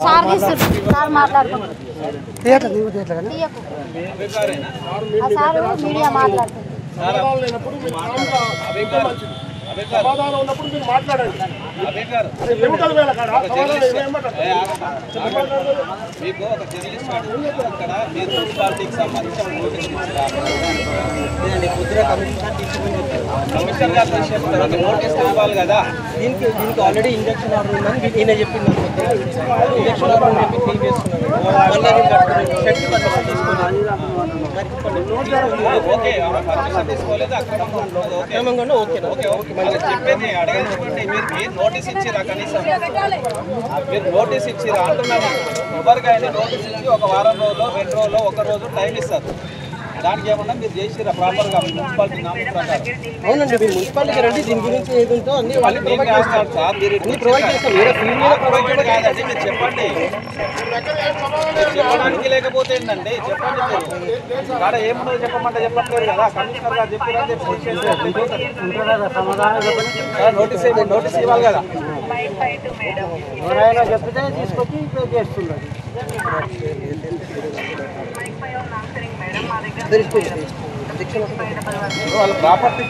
Sir మాట్లాడుతున్నారు media మాట్లాడుతున్నారు సమాధానం ఉన్నప్పుడు మీరు మాట్లాడండి. మీకు ఒక జర్నలిస్ట్ ఇక్కడ మీరు మున్సిపాలిటీకి సంబంధించిన కమిషనర్ గారు నోటీస్ ఇవ్వాలి కదా. దీనికి ఆల్రెడీ ఇంజక్షన్ ఆర్డర్ ఉందని ఈయన చెప్పింది. ఇంజక్షన్ ఆర్డర్ చెప్పి క్లీన్ చేస్తున్నాను. ఓకే పర్మిషన్ తీసుకోలేదు అక్రమంగా ఓకే చెప్పేది అడగనివ్వండి. మీరు నోటీస్ ఇచ్చిరా కనీసం మీరు నోటీస్ ఇచ్చిరా అంటున్నాను. ఎవరికైనా నోటీస్ ఇచ్చి ఒక వారం రోజులు 2 రోజులు 1 రోజు టైం ఇస్తారు. దానికి ఏమన్నా మీరు చేసిరా ప్రాపర్గా మున్సిపాలిటీ నామ ప్రకారం? అవునండి, మీరు మున్సిపాలిటీకి రండి. దీని గురించి ఏది ఉందో అన్ని వాళ్ళు ప్రొవైడ్ చేస్తారు సార్. మీరు ప్రొవైడ్ చేస్తాం. ప్రొవైడ్ కాదండి, మీరు చెప్పండి. చెప్పడానికి లేకపోతే ఏంటండి చెప్పండి. మీరు కాడ ఏమున్నదో చెప్పమంటే చెప్పట్లేదు కదా. కమిషనర్ గారు చెప్పారని నోటీస్ ఇవ్వాలి కదా. ఎవరైనా చెప్తే తీసుకొచ్చి పే చేస్తున్నారు. వాళ్ళ ప్రాపర్టీ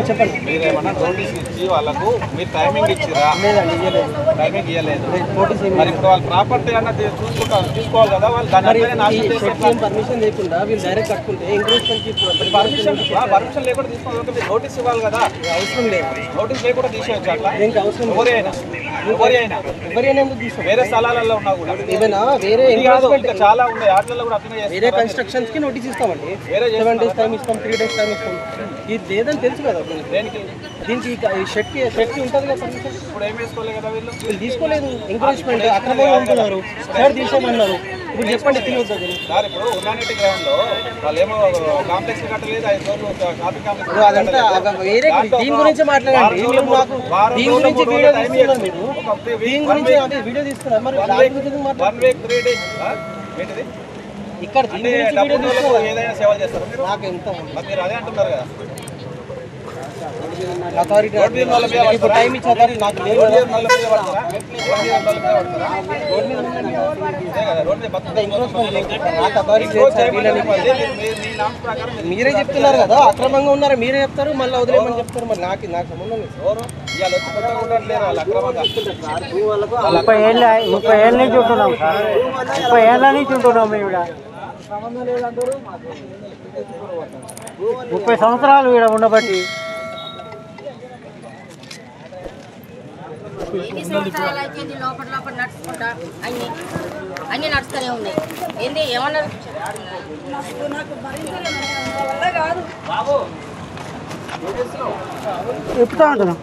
చెప్పండి. మీరేమన్నా నోటీస్ ఇచ్చి వాళ్ళకు మీరు టైమింగ్ ఇచ్చిరా? టైమింగ్ ఇవ్వలేదు. మరి ఇప్పుడు వాళ్ళ ప్రాపర్టీ అన్న తీసుకోవాలి కదా. వాళ్ళు పర్మిషన్ లేకుండా వీళ్ళు డైరెక్ట్ కట్టుకుంటే పర్మిషన్ లేకుండా తీసుకోవాలి. మీరు నోటీస్ ఇవ్వాలి కదా. అవసరం లేదు. నోటీస్ లేకుండా తీసేయచ్చు అట్లా. దీనికి అవసరం ఎవరైనా వేరే స్థలాలలో ఉన్నా కూడా ఏదైనా వేరే చాలా ఉన్నాయి. ఆటలలో కూడా అట్లనే వేరే కన్స్ట్రక్షన్స్ కి నోటీస్ ఇస్తామండి. 7 days టైం ఇస్తాం, 3 days టైం ఇస్తాం. ఇది లేదని తెలుసు కదా. దీనికి షెడ్ కి ఉంటుంది కదా. ఇప్పుడు ఏం వేసుకోలేదు కదా. వీళ్ళు తీసుకోలేదు. ఎంకరేజ్మెంట్ అక్రమంగా ఉంటున్నారు. షెడ్ తీసేయమన్నారు. ఇప్పుడు చెప్పండి తినవద్దు సార్. ఇప్పుడు ఉన్నానటి గ్రౌండ్ లో వాళ్ళు ఏమో కాంప్లెక్స్ కట్టలేదు. 5 రోజులు ట్రాఫిక్ కాంప్లెక్స్ అదంతా వేరే. దీని గురించి మాట్లాడండి. దీని గురించి వీడియో తీసుకున్నారు. మీరు దీని గురించి అదే వీడియో తీసుకున్నారు. మరి 1 week 3 days ఏంటిది ఇక్కడ ఏదైనా సేవ చేస్తారు మీరు. నాకు ఎంత మీరు అదే అంటున్నారు కదా. అథారిటీ ఇప్పుడు టైం ఇచ్చిన నాకు మీరే చెప్తున్నారు కదా. అక్రమంగా ఉన్నారు మీరే చెప్తారు. మళ్ళీ వదిలేమని చెప్తారు. మరి నాకు సంబంధం లేదు. 30 ఏళ్ళ నుంచి ఉంటున్నాం సార్. 30 ఏళ్ళ నుంచి ఉంటున్నాం మేము ఇక్కడ. 30 సంవత్సరాలు ఇక్కడ ఉండబట్టి లోపల నడుచుకుంటా అన్ని నడుస్తూనే ఉన్నాయి. ఏంది ఏమన్నారు? చెప్తా ఉంటున్నాం.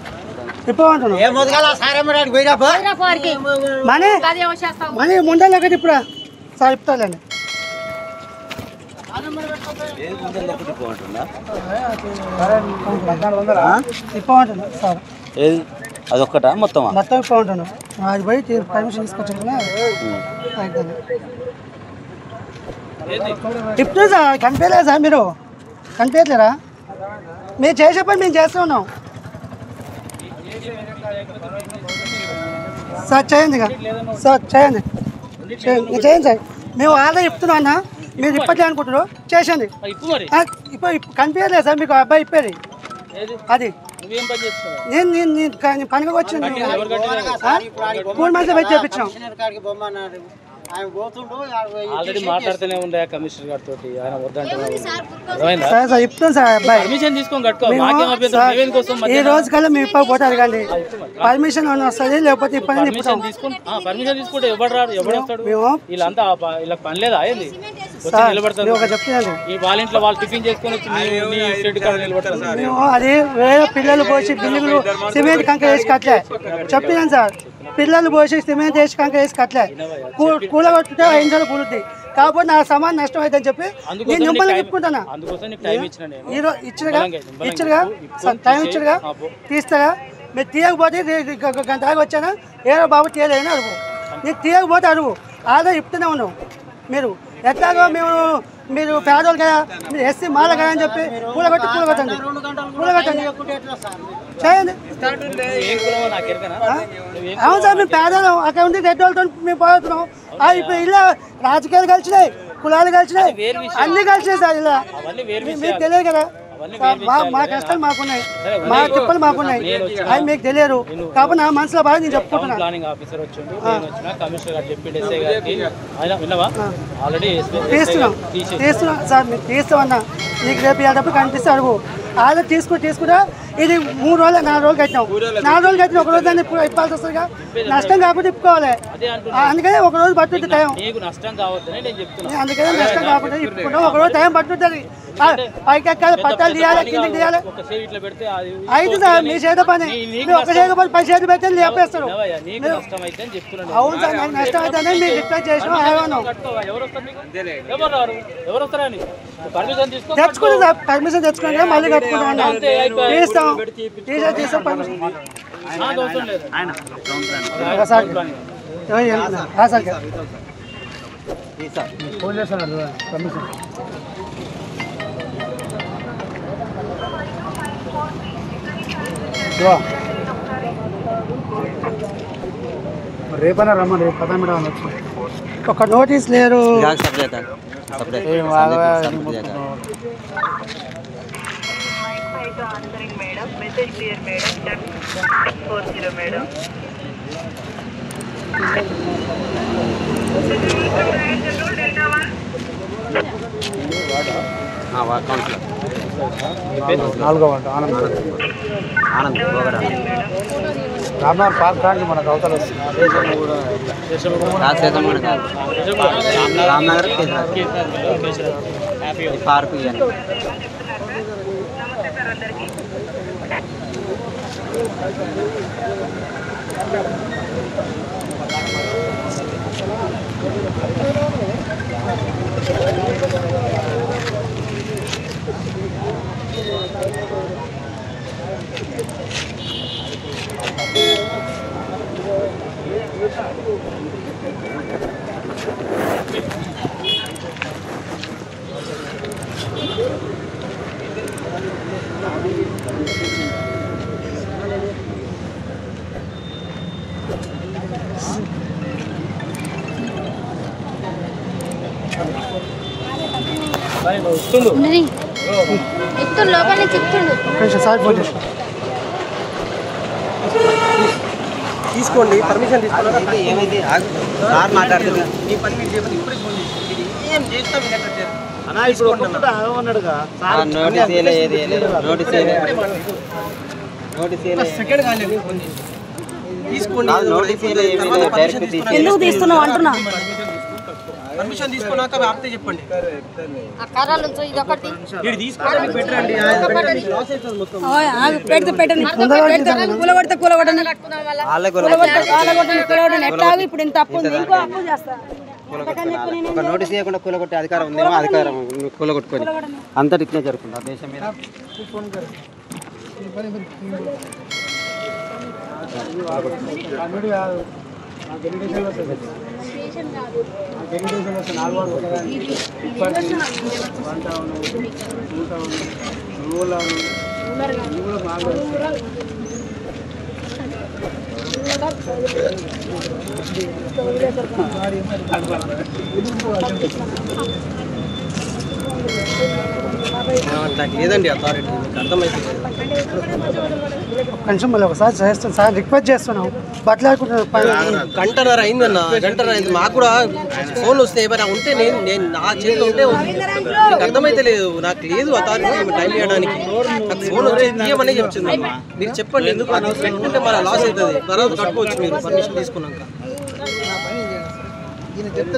మనీ ముందర ఇప్పుడు సార్ చెప్తానండి. ఇప్పమంటున్నా సార్. అదొక్కటా మొత్తం ఇప్పమంటున్నాం. అది పోయి పర్మిషన్ తీసుకొచ్చాను. ఇప్పుడు సార్ కనిపించలేదు సార్. మీరు కనిపించలేరా? మీరు చేసే పని మేము చేస్తూ ఉన్నాం సార్. చేయండి సార్. చేయండి సార్. మేము ఆల్రెడీ చెప్తున్నాం అన్న. మీరు ఇప్పట్లే అనుకుంటున్నారు. చేసేయండి. ఇప్పుడు కనిపించలేదు సార్ మీకు. అబ్బాయి ఇప్పేది అది. నేను పనికి వచ్చింది. 3 months పెట్టి చేయించాం. ఆల్రెడీ మాట్లాడుతూనే ఉండే కమిషనర్ గారితో. ఆయన సార్ చెప్తాను సార్. అబ్బాయి ఈ రోజు కల్లా మీ ఇప్పటి పోతే అడగండి. పర్మిషన్ వస్తుంది లేకపోతే ఇప్పటి పర్మిషన్ తీసుకుంటే ఎవరు రాడు. ఎవరు వస్తాడు? వీళ్ళంతా వీళ్ళకి పని లేదా? ఏంది చెప్తున్నాను. ఈ వాళ్ళ ఇంట్లో వాళ్ళు టిఫిన్ చేసుకొని మేము అది వేరే పిల్లలు పోసి బిల్డింగ్లు సిమెంట్ కంక వేసి కట్టలే. చెప్పినాను సార్. పిల్లలు పోసి సిమెంట్ వేసి కంక వేసి కట్టలే. కూలగొట్టితే 5 రోజులు కూలుద్ది. కాకపోతే నా సమానం నష్టం అవుతుందని చెప్పి నేను మిమ్మల్ని చెప్పుకుంటున్నా. ఇచ్చుడుగా టైం ఇచ్చుడుగా తీస్తాగా మీరు తీయకపోతే గంట దాకా వచ్చానా ఏదో బాబు తీయలేదని అడుగు. నీకు తీయకపోతే అడుగు ఆధార్ ఇప్పుతూనే ఉన్నావు. మీరు ఎట్లాగో మీరు పేదోళ్ళు కదా, మీరు ఎస్సీ మాల కదా అని చెప్పి కూలగొట్టండి చేయండి. అవును సార్, మేము పేదలు అక్కడ ఉండి రెడ్డి వాళ్ళతో మేము పోతున్నాం. ఇప్పుడు ఇలా రాజకీయాలు కలిసినాయి, కులాలు కలిసినాయి, అన్ని కలిసినాయి సార్. ఇలా మీకు తెలియదు కదా, మా కష్టాలు మాకున్నాయి, మా తిప్పలు మాకున్నాయి, అవి మీకు తెలియదు. కాబట్టి నా మనసులో బాగా నేను చెప్పుకుంటున్నాను. తీస్తున్నాం సార్, మీకు తీస్తామన్నా. నీకు రేపు వెళ్ళేటప్పుడు కనిపిస్తే అడుగు. ఆధార్ తీసుకుంటా ఇది 3 రోజులు 4 రోజులు కట్టినాం. 4 రోజులు కట్టిన ఒక రోజు దాన్ని ఇప్పాల్సి వస్తుందిగా. నష్టం కాకపోతే ఇప్పుకోవాలి. అందుకని ఒక రోజు పట్టుద్ది టైం. అందుకని నష్టం కాకపోతే ఇప్పుకుంటాం. ఒక రోజు టైం పట్టుతుంది. పైకి ఎక్కాలి, పట్టాలు తీయాలి, కిందకి తీయాలి. అయితే సార్ మీ చేత పని, మీరు ఒక చేత పని 10 చేతులు పెడితే లేపేస్తారు. అవును సార్, నాకు నష్టం అవుతుందని మీరు రిక్వెస్ట్ చేసినాం. తెచ్చుకుంటాం సార్, పర్మిషన్ తెచ్చుకుంటే మళ్ళీ కట్టుకుంటాం. తీస్తాం పర్మిషన్ ఫోన్ చేస్తాను పర్మిషన్. రేపైనా రమ్మని, రేపు 10 మీటర్ అనొచ్చు. ఒక నోటీస్ లేరు. నాలుగో వార్డు ఆనంద్ రామ్నగర్ పార్క్ కాండి మనకు అవతల రామ్నగర్ పార్క్ తీసుకోండి, పర్మిషన్ తీసుకోండి. ఏమైంది సార్ మాట్లాడుతుంది. ఎందుకు తీస్తున్నావు అంటున్నా. పర్మిషన్ తీసుకున్నాక ఆపితే చెప్పండి. ఇప్పుడు ఇంత అప్పు ఉంది, ఇంకో అప్పు చేస్తా. ఒక నోటీస్ ఇవ్వకుండా కూలగొట్టే అధికారం ఉందేమో, అధికారం కూలగొట్టుకొని అంతటి ఇట్లే జరుగుతుంది దేశం మీద. నాకు లేదండి అథారిటీ, మీకు అర్థమైపోయింది. కొంచెం మళ్ళీ ఒకసారి చేస్తాను సార్, రిక్వెస్ట్ చేస్తున్నాం. బట్టలాడుకుంటున్నాను. గంటన్నర అయిందన్న, గంటన్నర అయింది. మాకు కూడా ఫోన్ వస్తే ఏమైనా ఉంటే నేను నా చేతిలో ఉంటే మీకు అర్థమైతే లేదు. నాకు లేదు అథారిటీ టైం ఇవ్వడానికి. నాకు ఫోన్ వచ్చి ఇవ్వమని చెప్తుంది. మీరు చెప్పండి ఎందుకు అది పెట్టుకుంటే మన లాస్ అవుతుంది. తర్వాత కట్టుకోవచ్చు మీరు పర్మిషన్ తీసుకున్నాక. చెప్తే